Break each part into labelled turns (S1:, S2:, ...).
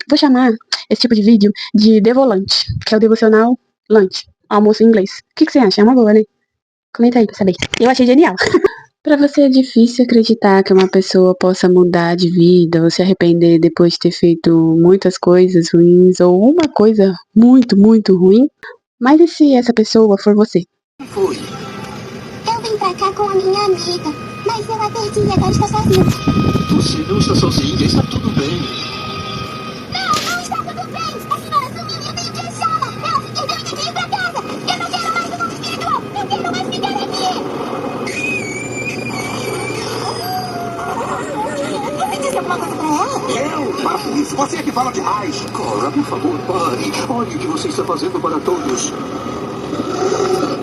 S1: Vou chamar esse tipo de vídeo de Devolante, que é o devocional lunch, almoço em inglês. O que você acha? É uma boa, né? Comenta aí pra saber. Eu achei genial. Pra você é difícil acreditar que uma pessoa possa mudar de vida ou se arrepender depois de ter feito muitas coisas ruins ou uma coisa muito, muito ruim? Mas e se essa pessoa for você?
S2: Foi. Eu vim pra cá com a minha amiga, mas eu a perdi e agora está sozinha. Você não está sozinha, está tudo bem. Não está tudo bem. A senhora sumiu e eu tenho que achá-la. Ela se perdeu e tem que ir pra casa. Eu não quero mais o mundo espiritual. Eu quero mais ficar aqui. Você disse alguma coisa pra ela?
S3: Eu? Para com isso. Você é que fala demais.
S2: Cora, por favor, pare. Olhe o que você está fazendo para todos.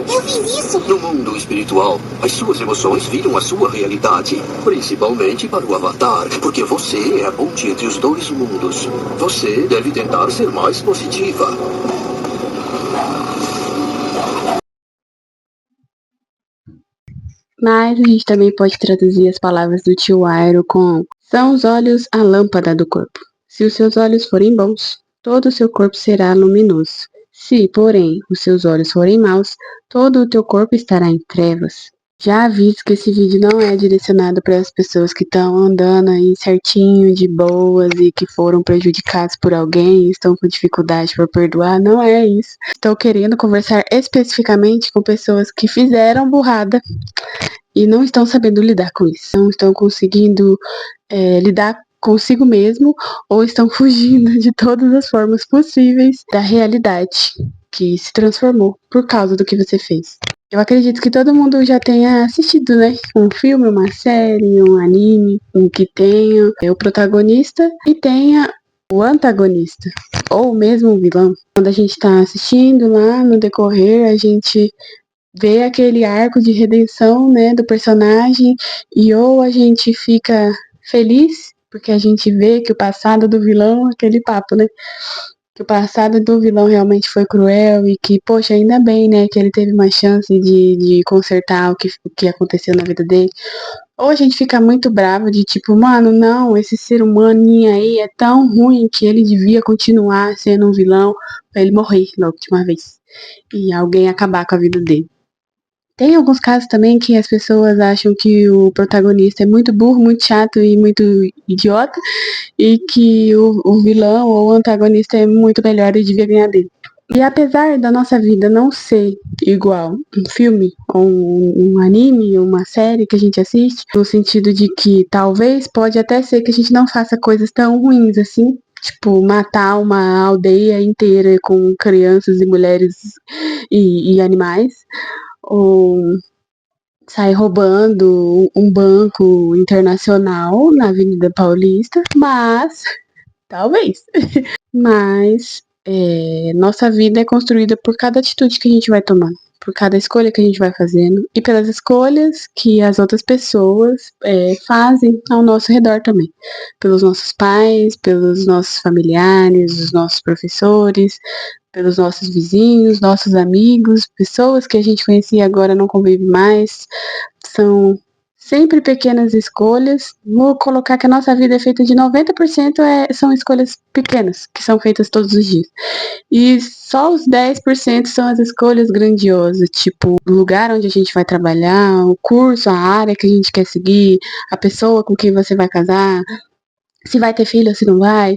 S2: Eu fiz isso. No mundo espiritual, as suas emoções viram a sua realidade. Principalmente para o Avatar, porque você é a ponte entre os dois mundos. Você deve tentar ser mais positiva.
S1: Mas a gente também pode traduzir as palavras do tio Airo com: são os olhos a lâmpada do corpo. Se os seus olhos forem bons, todo o seu corpo será luminoso. Se, porém, os seus olhos forem maus, todo o teu corpo estará em trevas. Já aviso que esse vídeo não é direcionado para as pessoas que estão andando aí certinho, de boas e que foram prejudicados por alguém, estão com dificuldade para perdoar, não é isso. Estou querendo conversar especificamente com pessoas que fizeram burrada e não estão sabendo lidar com isso, não estão conseguindo lidar consigo mesmo ou estão fugindo de todas as formas possíveis da realidade que se transformou por causa do que você fez. Eu acredito que todo mundo já tenha assistido, né? Um filme, uma série, um anime, em que tenha o protagonista e tenha o antagonista, ou mesmo o vilão. Quando a gente tá assistindo lá no decorrer, a gente vê aquele arco de redenção, né, do personagem, e ou a gente fica feliz porque a gente vê que o passado do vilão, aquele papo, né, que o passado do vilão realmente foi cruel e que, poxa, ainda bem, né, que ele teve uma chance de consertar o que aconteceu na vida dele. Ou a gente fica muito bravo de tipo, mano, não, esse ser humaninho aí é tão ruim que ele devia continuar sendo um vilão pra ele morrer na última vez e alguém acabar com a vida dele. Tem alguns casos também que as pessoas acham que o protagonista é muito burro, muito chato e muito idiota, e que o vilão ou o antagonista é muito melhor e devia ganhar dele. E apesar da nossa vida não ser igual um filme, ou um anime, ou uma série que a gente assiste, no sentido de que talvez pode até ser que a gente não faça coisas tão ruins assim, tipo matar uma aldeia inteira com crianças e mulheres e animais, ou sai roubando um banco internacional na Avenida Paulista, mas talvez. Mas nossa vida é construída por cada atitude que a gente vai tomando, por cada escolha que a gente vai fazendo e pelas escolhas que as outras pessoas fazem ao nosso redor também. Pelos nossos pais, pelos nossos familiares, os nossos professores, pelos nossos vizinhos, nossos amigos, pessoas que a gente conhecia e agora não convive mais. São sempre pequenas escolhas. Vou colocar que a nossa vida é feita de 90% são escolhas pequenas, que são feitas todos os dias. E só os 10% são as escolhas grandiosas, tipo o lugar onde a gente vai trabalhar, o curso, a área que a gente quer seguir, a pessoa com quem você vai casar, se vai ter filho ou se não vai.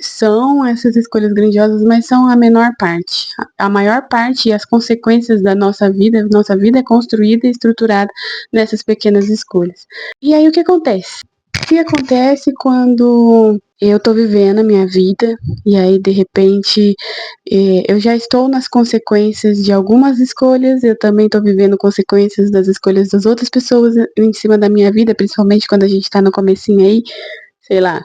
S1: São essas escolhas grandiosas, mas são a menor parte. A maior parte e as consequências da nossa vida é construída e estruturada nessas pequenas escolhas. E aí o que acontece? O que acontece quando eu tô vivendo a minha vida e aí de repente eu já estou nas consequências de algumas escolhas, eu também tô vivendo consequências das escolhas das outras pessoas em cima da minha vida, principalmente quando a gente tá no comecinho aí, sei lá,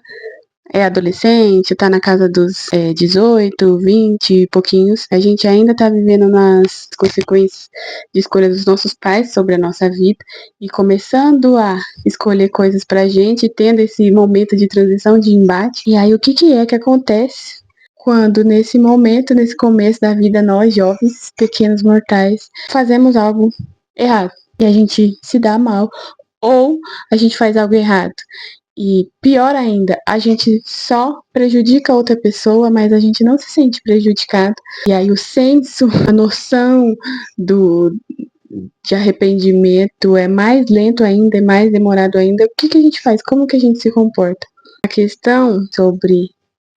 S1: é adolescente, tá na casa dos 18, 20 e pouquinhos, a gente ainda tá vivendo nas consequências de escolha dos nossos pais sobre a nossa vida e começando a escolher coisas pra gente, tendo esse momento de transição, de embate. E aí o que é que acontece quando nesse momento, nesse começo da vida, nós jovens, pequenos mortais, fazemos algo errado e a gente se dá mal ou a gente faz algo errado? E pior ainda, a gente só prejudica outra pessoa, mas a gente não se sente prejudicado. E aí o senso, a noção de arrependimento é mais lento ainda, é mais demorado ainda. O que a gente faz? Como que a gente se comporta? A questão sobre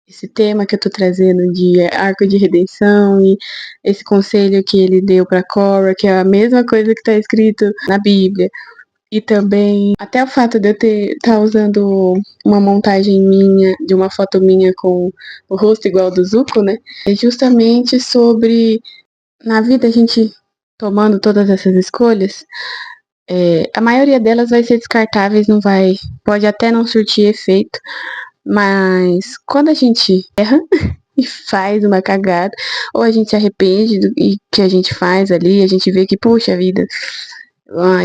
S1: esse tema que eu tô trazendo de arco de redenção e esse conselho que ele deu para Cora, que é a mesma coisa que tá escrito na Bíblia. E também até o fato de eu tá usando uma montagem minha, de uma foto minha com o rosto igual do Zuko, né? É justamente sobre na vida a gente tomando todas essas escolhas, a maioria delas vai ser descartáveis, não vai, pode até não surtir efeito, mas quando a gente erra e faz uma cagada, ou a gente se arrepende do que a gente faz ali, a gente vê que, poxa vida,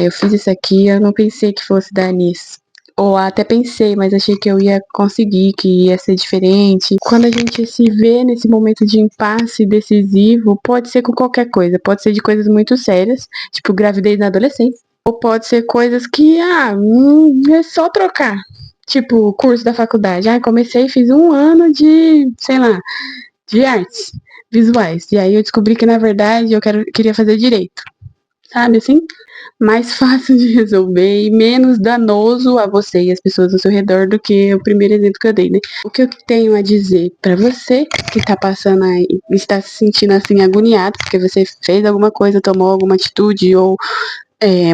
S1: eu fiz isso aqui, eu não pensei que fosse dar nisso. Ou até pensei, mas achei que eu ia conseguir, que ia ser diferente. Quando a gente se vê nesse momento de impasse decisivo, pode ser com qualquer coisa. Pode ser de coisas muito sérias, tipo gravidez na adolescência. Ou pode ser coisas que, é só trocar. Tipo, o curso da faculdade. Comecei e fiz um ano de, sei lá, de artes visuais. E aí eu descobri que, na verdade, queria fazer direito. Sabe assim? Mais fácil de resolver e menos danoso a você e as pessoas ao seu redor do que o primeiro exemplo que eu dei, né? O que eu tenho a dizer para você que tá passando aí, está se sentindo assim agoniado porque você fez alguma coisa, tomou alguma atitude ou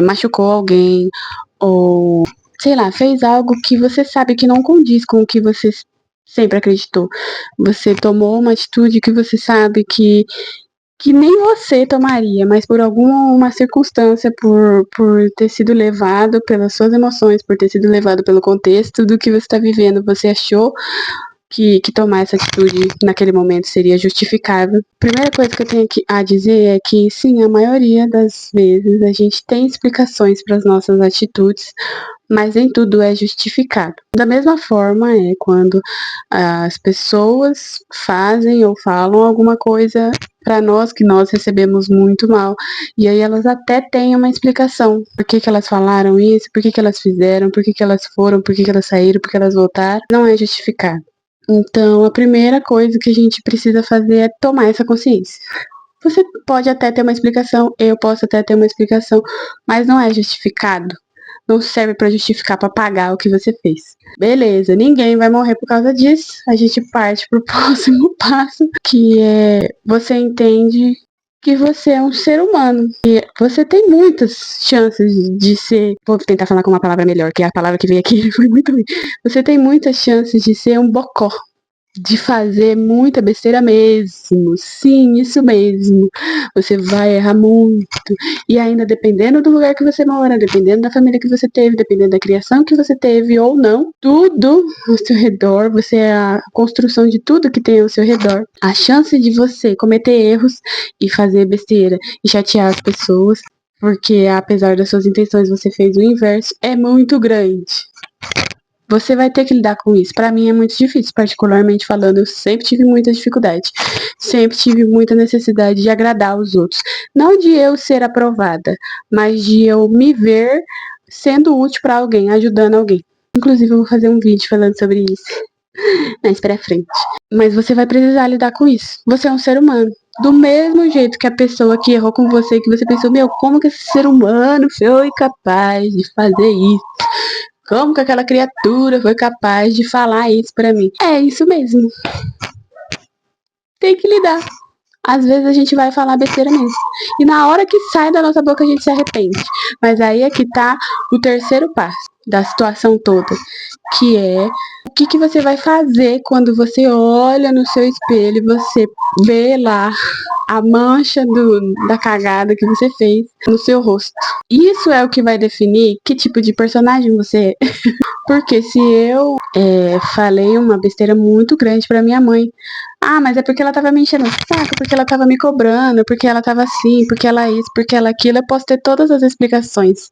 S1: machucou alguém ou sei lá, fez algo que você sabe que não condiz com o que você sempre acreditou. Você tomou uma atitude que você sabe que nem você tomaria, mas por alguma circunstância, por ter sido levado pelas suas emoções, por ter sido levado pelo contexto do que você está vivendo, você achou que tomar essa atitude naquele momento seria justificável. Primeira coisa que eu tenho a dizer é que, sim, a maioria das vezes a gente tem explicações para as nossas atitudes, mas nem tudo é justificado. Da mesma forma é quando as pessoas fazem ou falam alguma coisa para nós que nós recebemos muito mal, e aí elas até têm uma explicação. Por que elas falaram isso, por que elas fizeram, por que elas foram, por que elas saíram, por que elas voltaram. Não é justificado. Então, a primeira coisa que a gente precisa fazer é tomar essa consciência. Você pode até ter uma explicação, eu posso até ter uma explicação, mas não é justificado. Não serve para justificar, para pagar o que você fez. Beleza, ninguém vai morrer por causa disso. A gente parte pro próximo passo, que é você entende que você é um ser humano. E você tem muitas chances de ser. Vou tentar falar com uma palavra melhor, que a palavra que veio aqui foi muito ruim. Você tem muitas chances de ser um bocó. De fazer muita besteira mesmo. Sim, isso mesmo. Você vai errar muito. E ainda dependendo do lugar que você mora, dependendo da família que você teve, dependendo da criação que você teve ou não, tudo ao seu redor, você é a construção de tudo que tem ao seu redor. A chance de você cometer erros e fazer besteira e chatear as pessoas, porque apesar das suas intenções você fez o inverso, é muito grande. Você vai ter que lidar com isso. Para mim é muito difícil, particularmente falando. Eu sempre tive muita dificuldade. Sempre tive muita necessidade de agradar os outros. Não de eu ser aprovada, mas de eu me ver sendo útil para alguém, ajudando alguém. Inclusive, eu vou fazer um vídeo falando sobre isso mais pra frente. Mas você vai precisar lidar com isso. Você é um ser humano. Do mesmo jeito que a pessoa que errou com você, que você pensou, meu, como que esse ser humano foi capaz de fazer isso? Como que aquela criatura foi capaz de falar isso pra mim? É isso mesmo. Tem que lidar. Às vezes a gente vai falar besteira mesmo. E na hora que sai da nossa boca a gente se arrepende. Mas aí é que tá o terceiro passo da situação toda. Que é o que você vai fazer quando você olha no seu espelho e você vê lá a mancha da cagada que você fez no seu rosto. Isso é o que vai definir que tipo de personagem você é. Porque se eu falei uma besteira muito grande pra minha mãe, mas é porque ela tava me enchendo o saco, porque ela tava me cobrando, porque ela tava assim, porque ela isso, porque ela aquilo, eu posso ter todas as explicações.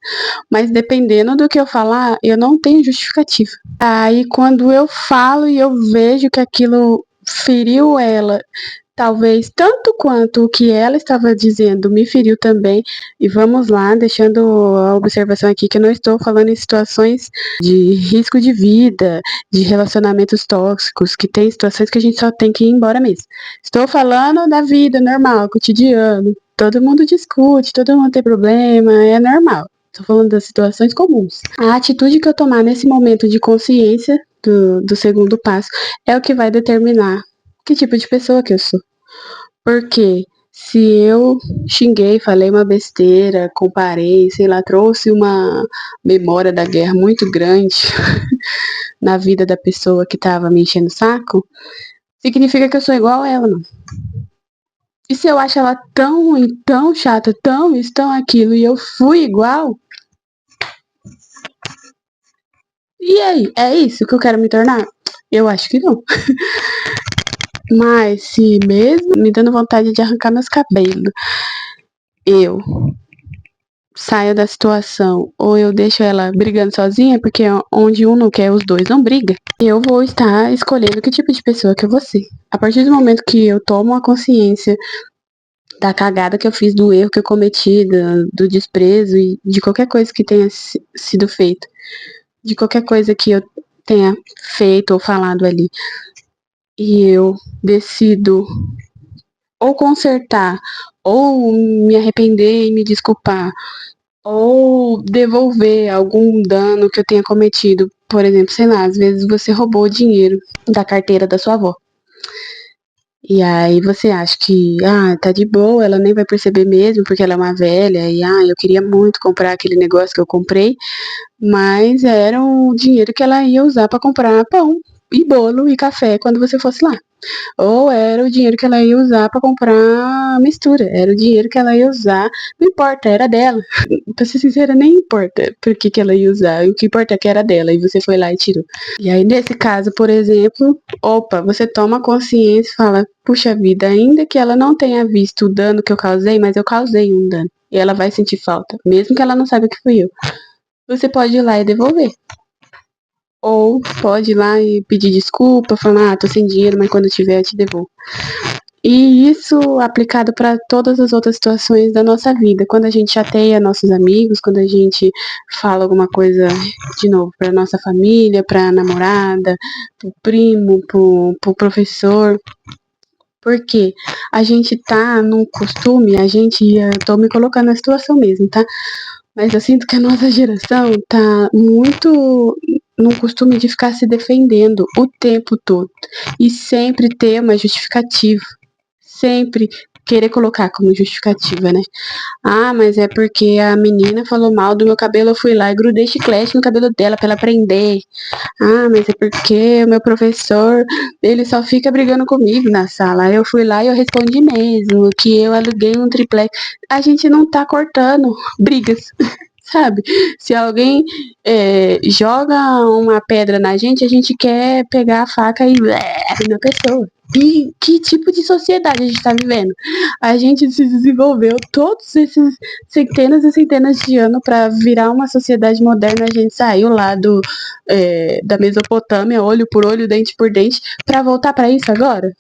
S1: Mas dependendo do que eu falar, eu não tenho justificativa. Aí quando eu falo e eu vejo que aquilo feriu ela Talvez tanto quanto o que ela estava dizendo me feriu também. E vamos lá, deixando a observação aqui que eu não estou falando em situações de risco de vida, de relacionamentos tóxicos, que tem situações que a gente só tem que ir embora mesmo. Estou falando da vida normal, cotidiano. Todo mundo discute, todo mundo tem problema, é normal. Estou falando das situações comuns. A atitude que eu tomar nesse momento de consciência do segundo passo é o que vai determinar que tipo de pessoa que eu sou. Porque se eu xinguei, falei uma besteira, comparei, sei lá, trouxe uma memória da guerra muito grande na vida da pessoa que tava me enchendo o saco, significa que eu sou igual a ela, não. E se eu acho ela tão ruim, tão chata, tão isso, tão aquilo, e eu fui igual, e aí? É isso que eu quero me tornar? Eu acho que não. Mas se mesmo me dando vontade de arrancar meus cabelos, eu saio da situação ou eu deixo ela brigando sozinha, porque onde um não quer, os dois não brigam, eu vou estar escolhendo que tipo de pessoa que eu vou ser. A partir do momento que eu tomo a consciência da cagada que eu fiz, do erro que eu cometi, do desprezo e de qualquer coisa que tenha sido feito, de qualquer coisa que eu tenha feito ou falado ali, e eu decido ou consertar, ou me arrepender e me desculpar, ou devolver algum dano que eu tenha cometido. Por exemplo, sei lá, às vezes você roubou dinheiro da carteira da sua avó. E aí você acha que, tá de boa, ela nem vai perceber mesmo, porque ela é uma velha, e eu queria muito comprar aquele negócio que eu comprei, mas era o dinheiro que ela ia usar para comprar pão e bolo e café quando você fosse lá. Ou era o dinheiro que ela ia usar para comprar mistura. Era o dinheiro que ela ia usar. Não importa, era dela. Pra ser sincera, nem importa por que ela ia usar. O que importa é que era dela. E você foi lá e tirou. E aí, nesse caso, por exemplo, você toma consciência e fala: puxa vida, ainda que ela não tenha visto o dano que eu causei, mas eu causei um dano. E ela vai sentir falta, mesmo que ela não saiba que fui eu. Você pode ir lá e devolver. Ou pode ir lá e pedir desculpa, falar, tô sem dinheiro, mas quando tiver eu te devolvo. E isso aplicado para todas as outras situações da nossa vida. Quando a gente chateia nossos amigos, quando a gente fala alguma coisa, de novo, para nossa família, para namorada, pro primo, pro professor. Porque a gente tá num costume, eu tô me colocando na situação mesmo, tá? Mas eu sinto que a nossa geração tá muito num costume de ficar se defendendo o tempo todo. E sempre ter uma justificativa. Sempre querer colocar como justificativa, né? Mas é porque a menina falou mal do meu cabelo, eu fui lá e grudei chiclete no cabelo dela pra ela aprender. Mas é porque o meu professor, ele só fica brigando comigo na sala. Eu fui lá e eu respondi mesmo que eu aluguei um triplex. A gente não tá cortando brigas. Sabe? Se alguém joga uma pedra na gente, a gente quer pegar a faca e na pessoa. E que tipo de sociedade a gente tá vivendo? A gente se desenvolveu todos esses centenas e centenas de anos para virar uma sociedade moderna. A gente saiu lá da Mesopotâmia, olho por olho, dente por dente, para voltar para isso agora?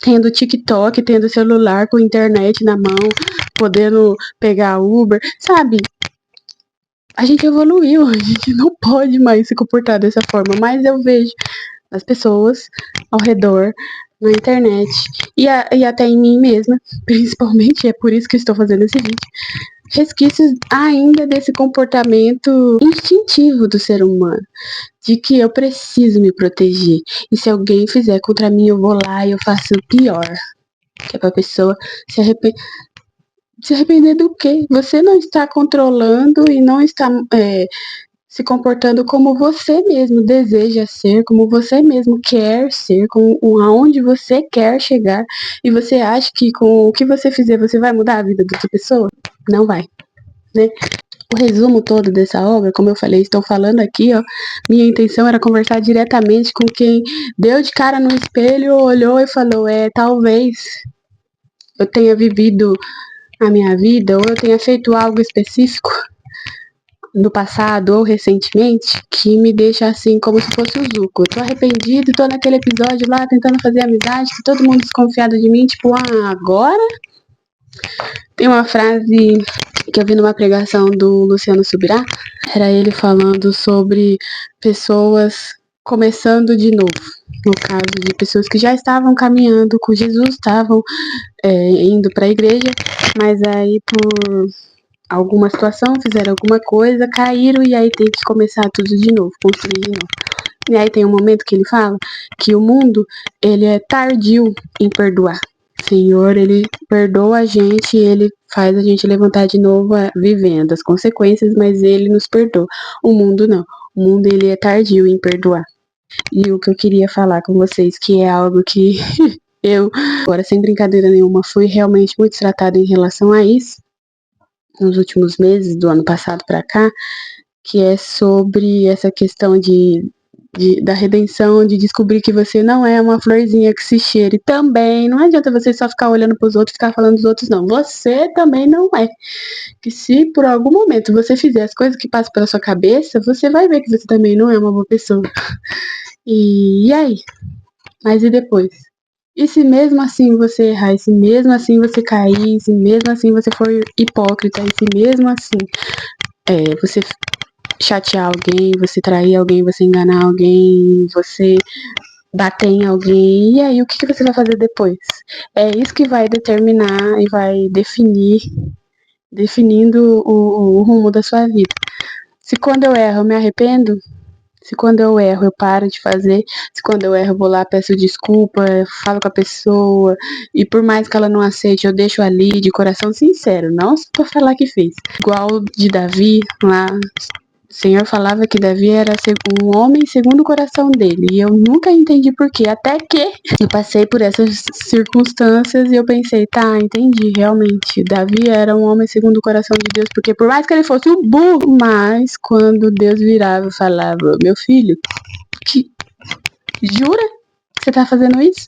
S1: Tendo TikTok, tendo celular com internet na mão, podendo pegar Uber, sabe? A gente evoluiu, a gente não pode mais se comportar dessa forma, mas eu vejo as pessoas ao redor, na internet e até em mim mesma, principalmente, é por isso que eu estou fazendo esse vídeo, resquícios ainda desse comportamento instintivo do ser humano, de que eu preciso me proteger, e se alguém fizer contra mim, eu vou lá e eu faço o pior, que é pra pessoa se arrepender. Se arrepender do quê? Você não está controlando e não está se comportando como você mesmo deseja ser, como você mesmo quer ser, com aonde você quer chegar. E você acha que com o que você fizer você vai mudar a vida da outra pessoa? Não vai, né? O resumo todo dessa obra, como eu falei, estou falando aqui, minha intenção era conversar diretamente com quem deu de cara no espelho, olhou e falou, talvez eu tenha vivido a minha vida, ou eu tenha feito algo específico no passado ou recentemente que me deixa assim como se fosse o Zuko. Eu tô arrependido, tô naquele episódio lá tentando fazer amizade, que todo mundo desconfiado de mim, tipo, agora? Tem uma frase que eu vi numa pregação do Luciano Subirá, era ele falando sobre pessoas começando de novo. No caso de pessoas que já estavam caminhando com Jesus, estavam indo para a igreja, mas aí por alguma situação, fizeram alguma coisa, caíram e aí tem que começar tudo de novo, construir de novo. E aí tem um momento que ele fala que o mundo, ele é tardio em perdoar. O Senhor, ele perdoa a gente, ele faz a gente levantar de novo vivendo as consequências, mas ele nos perdoa. O mundo não. O mundo, ele é tardio em perdoar. E o que eu queria falar com vocês, que é algo que eu, agora sem brincadeira nenhuma, fui realmente muito tratada em relação a isso, nos últimos meses, do ano passado para cá, que é sobre essa questão da redenção, de descobrir que você não é uma florzinha que se cheire também. Não adianta você só ficar olhando para os outros e ficar falando dos outros, não. Você também não é. Que se por algum momento você fizer as coisas que passam pela sua cabeça, você vai ver que você também não é uma boa pessoa. E aí? Mas e depois? E se mesmo assim você errar, e se mesmo assim você cair, e se mesmo assim você for hipócrita, e se mesmo assim você chatear alguém, você trair alguém, você enganar alguém, você bater em alguém, e aí o que você vai fazer depois? É isso que vai determinar e vai definindo o rumo da sua vida. Se quando eu erro eu me arrependo, se quando eu erro eu paro de fazer, se quando eu erro eu vou lá, peço desculpa, falo com a pessoa, e por mais que ela não aceite, eu deixo ali de coração sincero, não só pra falar que fez. Igual de Davi, lá, o Senhor falava que Davi era um homem segundo o coração dele, e eu nunca entendi por quê, até que eu passei por essas circunstâncias e eu pensei, tá, entendi, realmente, Davi era um homem segundo o coração de Deus, porque por mais que ele fosse um burro, mas quando Deus virava e falava, meu filho, jura que você tá fazendo isso?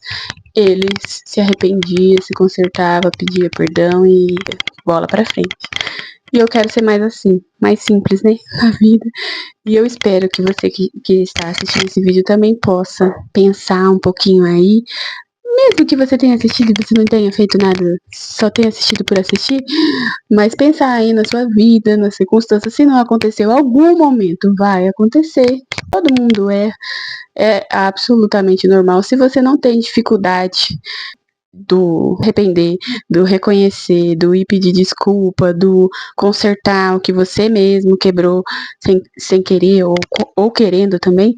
S1: Ele se arrependia, se consertava, pedia perdão e bola pra frente. E eu quero ser mais assim, mais simples, né, na vida. E eu espero que você que está assistindo esse vídeo também possa pensar um pouquinho aí. Mesmo que você tenha assistido e você não tenha feito nada, só tenha assistido por assistir, mas pensar aí na sua vida, nas circunstâncias, se não aconteceu, algum momento vai acontecer. Todo mundo é absolutamente normal. Se você não tem dificuldade do arrepender, do reconhecer, do ir pedir desculpa, do consertar o que você mesmo quebrou sem querer ou querendo também,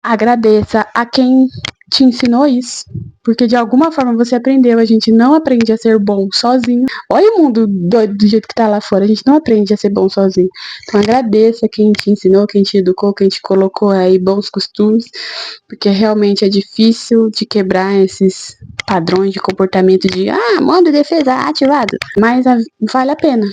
S1: agradeça a quem te ensinou isso. Porque de alguma forma você aprendeu. A gente não aprende a ser bom sozinho. Olha o mundo doido do jeito que tá lá fora. A gente não aprende a ser bom sozinho. Então agradeça quem te ensinou, quem te educou, quem te colocou aí bons costumes. Porque realmente é difícil de quebrar esses padrões de comportamento de modo de defesa ativado. Mas vale a pena.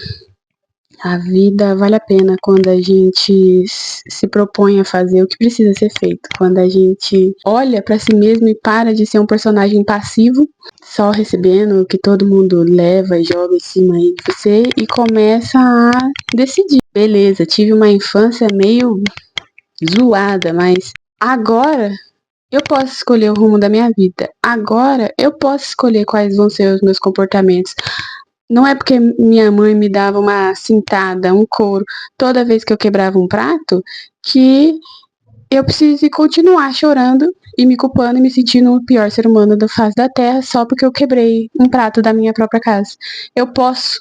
S1: A vida vale a pena quando a gente se propõe a fazer o que precisa ser feito. Quando a gente olha pra si mesmo e para de ser um personagem passivo, só recebendo o que todo mundo leva e joga em cima aí de você e começa a decidir. Beleza, tive uma infância meio zoada, mas agora eu posso escolher o rumo da minha vida. Agora eu posso escolher quais vão ser os meus comportamentos. Não é porque minha mãe me dava uma cintada, um couro, toda vez que eu quebrava um prato, que eu preciso continuar chorando e me culpando e me sentindo o pior ser humano da face da terra só porque eu quebrei um prato da minha própria casa. Eu posso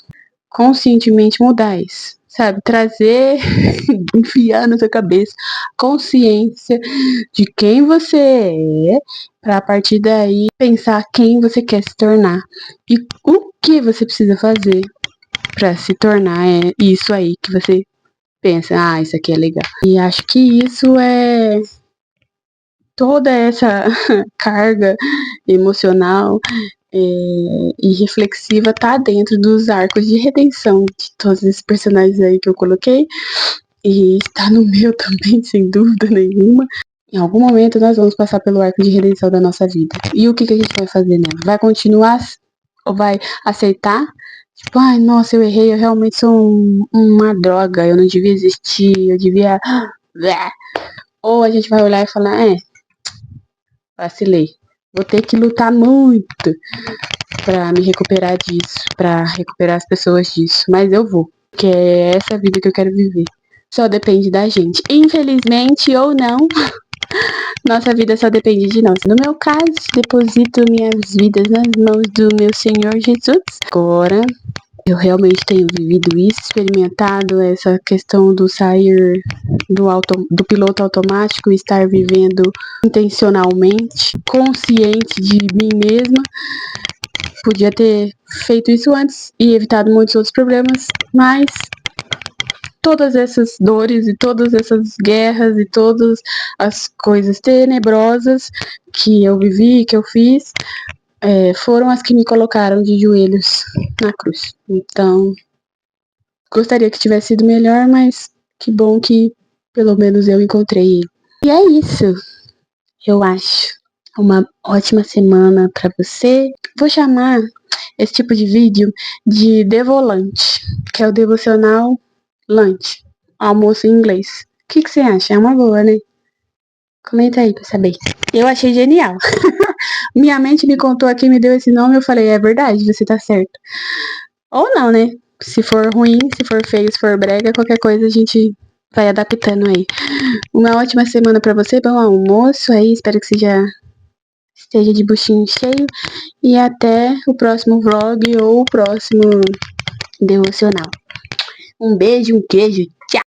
S1: conscientemente mudar isso, sabe? Trazer, enfiar na sua cabeça consciência de quem você é, para a partir daí pensar quem você quer se tornar e o que você precisa fazer para se tornar isso aí que você pensa, isso aqui é legal. E acho que isso é toda essa carga emocional e reflexiva tá dentro dos arcos de redenção de todos esses personagens aí que eu coloquei. E está no meu também, sem dúvida nenhuma. Em algum momento nós vamos passar pelo arco de redenção da nossa vida. E o que a gente vai fazer, né? Vai continuar ou vai aceitar Tipo, ai, nossa, eu errei, eu realmente sou uma droga, eu não devia existir, eu devia... Ou a gente vai olhar e falar, vacilei. Vou ter que lutar muito pra me recuperar disso, pra recuperar as pessoas disso. Mas eu vou, porque é essa vida que eu quero viver. Só depende da gente. Infelizmente ou não, nossa vida só depende de nós. No meu caso, deposito minhas vidas nas mãos do meu Senhor Jesus. Agora, eu realmente tenho vivido isso, experimentado essa questão do sair do piloto automático e estar vivendo intencionalmente, consciente de mim mesma. Podia ter feito isso antes e evitado muitos outros problemas, mas todas essas dores e todas essas guerras e todas as coisas tenebrosas que eu vivi, que eu fiz, foram as que me colocaram de joelhos na cruz. Então, gostaria que tivesse sido melhor, mas que bom que pelo menos eu encontrei ele. E é isso, eu acho. Uma ótima semana pra você. Vou chamar esse tipo de vídeo de devolante, que é o devocional lunch, almoço em inglês. O que você acha? É uma boa, né? Comenta aí pra saber. Eu achei genial. Minha mente me contou aqui, me deu esse nome, eu falei, é verdade, você tá certo. Ou não, né? Se for ruim, se for feio, se for brega, qualquer coisa a gente vai adaptando aí. Uma ótima semana pra você, bom almoço aí, espero que você já esteja de buchinho cheio. E até o próximo vlog ou o próximo devocional. Um beijo, um queijo, tchau!